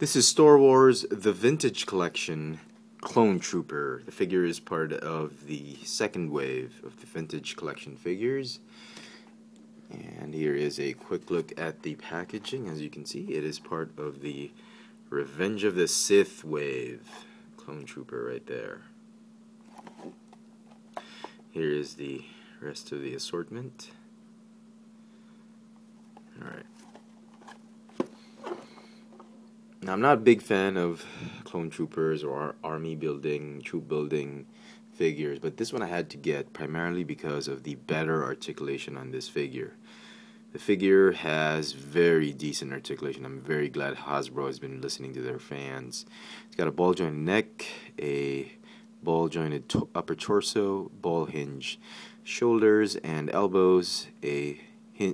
This is Star Wars The Vintage Collection Clone Trooper. The figure is part of the second wave of the Vintage Collection figures. And here is a quick look at the packaging. As you can see, it is part of the Revenge of the Sith wave Clone Trooper right there. Here is the rest of the assortment. Alright. Now, I'm not a big fan of clone troopers or army building, troop building figures, but this one I had to get primarily because of the better articulation on this figure. The figure has very decent articulation. I'm very glad Hasbro has been listening to their fans. It's got a ball jointed neck, a ball jointed upper torso, ball hinge shoulders and elbows, a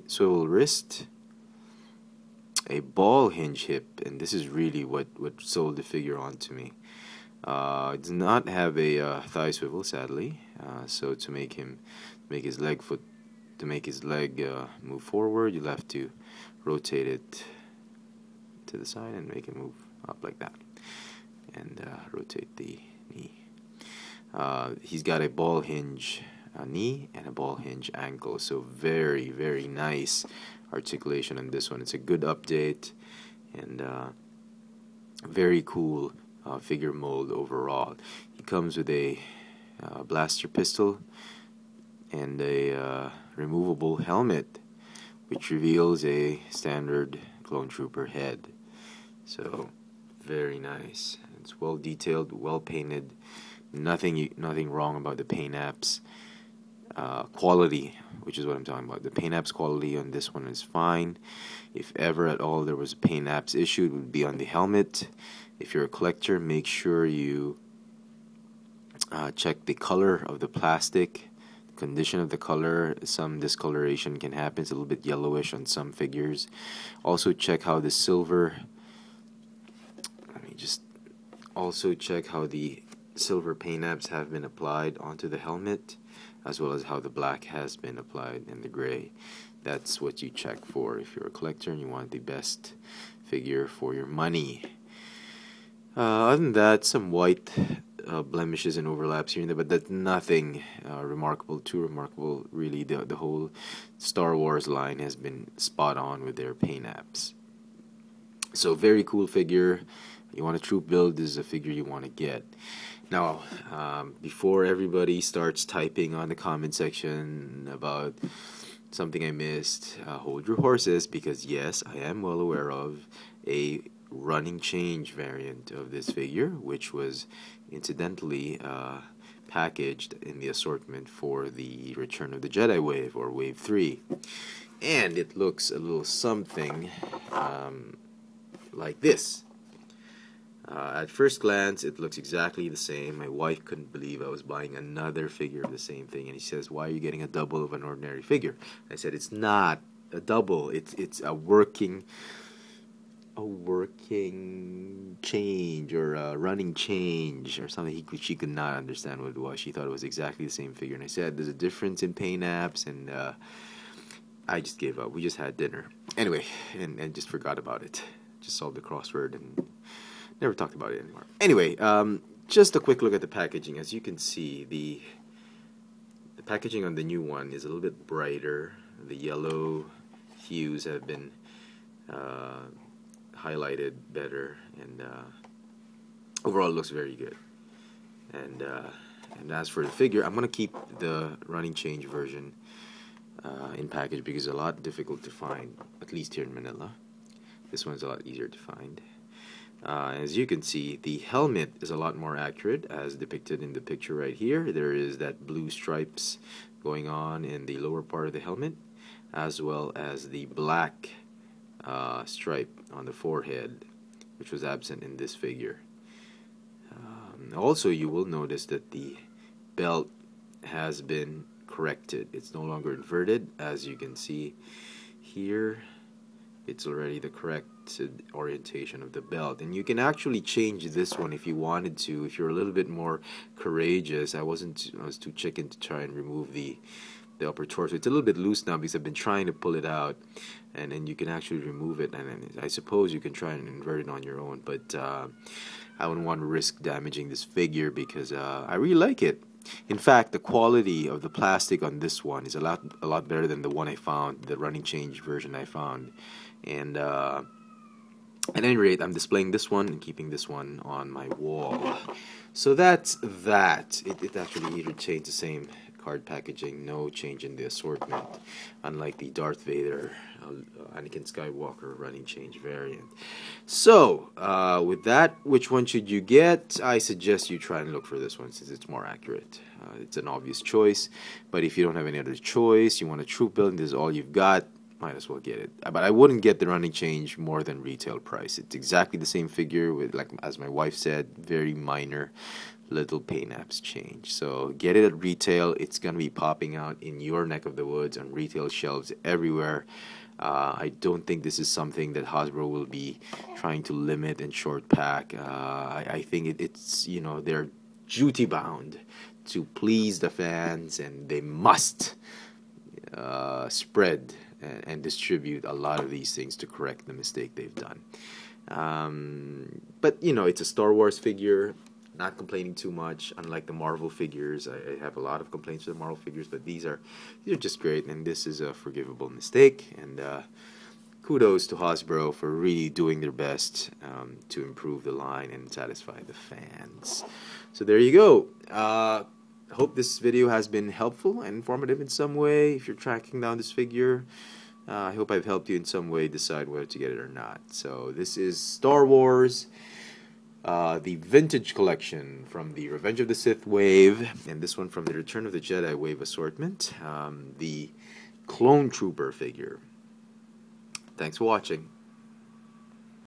swivel wrist, a ball hinge hip, and this is really what sold the figure on to me. It does not have a thigh swivel, sadly. So to make his leg move forward, you'll have to rotate it to the side and make it move up like that, and rotate the knee. He's got a ball hinge knee and a ball hinge ankle, so very, very nice articulation on this one. It's a good update and very cool figure mold overall. He comes with a blaster pistol and a removable helmet, which reveals a standard clone trooper head. So very nice. It's well detailed, well painted. Nothing wrong about the paint apps. Quality, which is what I'm talking about. The paint apps quality on this one is fine. If ever at all there was a paint apps issue, it would be on the helmet. If you're a collector, make sure you check the color of the plastic, the condition of the color. Some discoloration can happen. It's a little bit yellowish on some figures. Also check how the silver, also check how the silver paint apps have been applied onto the helmet, as well as how the black has been applied and the gray. That's what you check for if you're a collector and you want the best figure for your money. Other than that, some white blemishes and overlaps here and there, but that's nothing too remarkable really. The whole Star Wars line has been spot on with their paint apps. So very cool figure. You want a troop build, this is a figure you want to get. Now, before everybody starts typing on the comment section about something I missed, hold your horses, because yes, I am well aware of a running change variant of this figure, which was incidentally packaged in the assortment for the Return of the Jedi wave, or Wave 3. And it looks a little something like this. At first glance, it looks exactly the same. My wife couldn't believe I was buying another figure of the same thing, and he says, "Why are you getting a double of an ordinary figure?" I said, "It's not a double. It's a working change, or a running change, or something." She could not understand what it was. She thought it was exactly the same figure, and I said, "There's a difference in paint apps," and I just gave up. We just had dinner anyway, and just forgot about it. Just solved the crossword and never talked about it anymore. Anyway, just a quick look at the packaging. As you can see, the packaging on the new one is a little bit brighter. The yellow hues have been highlighted better, and overall it looks very good. And as for the figure, I'm going to keep the running change version in package because it's a lot difficult to find, at least here in Manila. This one's a lot easier to find. As you can see, the helmet is a lot more accurate, as depicted in the picture right here. There is that blue stripes going on in the lower part of the helmet, as well as the black stripe on the forehead, which was absent in this figure. Also, you will notice that the belt has been corrected. It's no longer inverted, as you can see here. It's already the corrected orientation of the belt, and you can actually change this one if you wanted to. If you're a little bit more courageous, I was too chicken to try and remove the the upper torso. It's a little bit loose now because I've been trying to pull it out, and then you can actually remove it, and then I suppose you can try and invert it on your own, but I wouldn't want to risk damaging this figure because I really like it. In fact, the quality of the plastic on this one is a lot better than the one I found, the running change version I found. And at any rate, I'm displaying this one and keeping this one on my wall. So that's that. It actually retains the same card packaging, no change in the assortment, unlike the Darth Vader, Anakin Skywalker running change variant. So, with that, which one should you get? I suggest you try and look for this one since it's more accurate. It's an obvious choice, but if you don't have any other choice, you want a troop build, and this is all you've got, might as well get it. But I wouldn't get the running change more than retail price. It's exactly the same figure with, like as my wife said, very minor little paint apps change. So get it at retail. It's going to be popping out in your neck of the woods on retail shelves everywhere. I don't think this is something that Hasbro will be trying to limit and short pack. I think it's, you know, they're duty bound to please the fans, and they must spread and distribute a lot of these things to correct the mistake they've done. But, you know, it's a Star Wars figure. Not complaining too much. Unlike the Marvel figures, I have a lot of complaints with the Marvel figures, but these are just great, and this is a forgivable mistake. And kudos to Hasbro for really doing their best to improve the line and satisfy the fans. So there you go. I hope this video has been helpful and informative in some way. If you're tracking down this figure, I hope I've helped you in some way decide whether to get it or not. So this is Star Wars, the Vintage Collection from the Revenge of the Sith wave, and this one from the Return of the Jedi wave assortment, the Clone Trooper figure. Thanks for watching.